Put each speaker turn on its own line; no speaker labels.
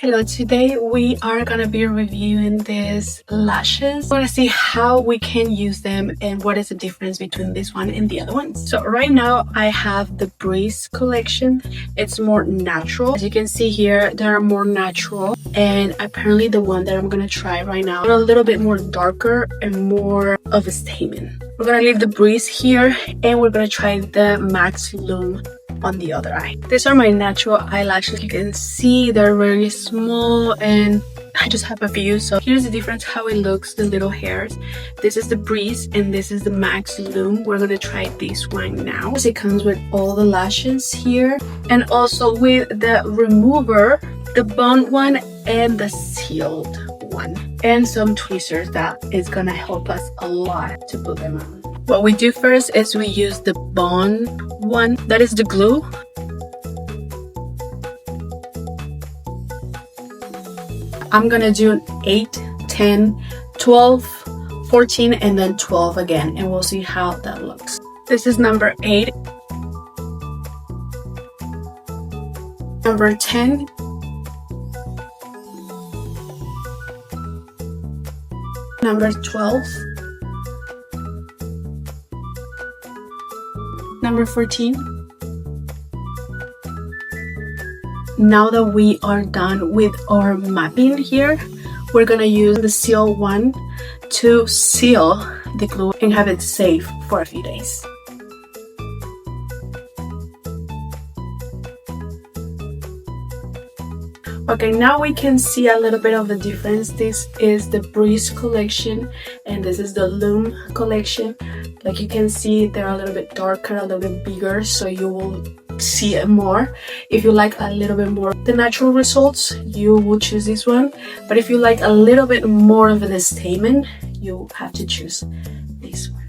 Hello, today we are gonna be reviewing these lashes. We're gonna see how we can use them and what is the difference between this one and the other ones. So right now I have the Breeze collection. It's more natural. As you can see here, they're more natural, and apparently the one that I'm gonna try right now is a little bit more darker and more of a statement. We're gonna leave the Breeze here and we're gonna try the Max Lume on the other eye. These are my natural eyelashes. You can see they're very small and I just have a few. So here's the difference how it looks, the little hairs. This is the Breeze and this is the Max Lume. We're gonna try this one now. It comes with all the lashes here and also with the remover, the bond one and the sealed one, and some tweezers that is gonna help us a lot to put them on. What we do first is we use the bond one, that is the glue. I'm gonna do 8, 10, 12, 14, and then 12 again, and we'll see how that looks. This is number 8, number 10, number 12, number 14. Now that we are done with our mapping here, we're gonna use the seal one to seal the glue and have it safe for a few days. Okay, now we can see a little bit of the difference. This is the Breeze collection and this is the Lume collection. Like you can see, they're a little bit darker, a little bit bigger, so you will see it more. If you like a little bit more the natural results, you will choose this one. But if you like a little bit more of the statement, you have to choose this one.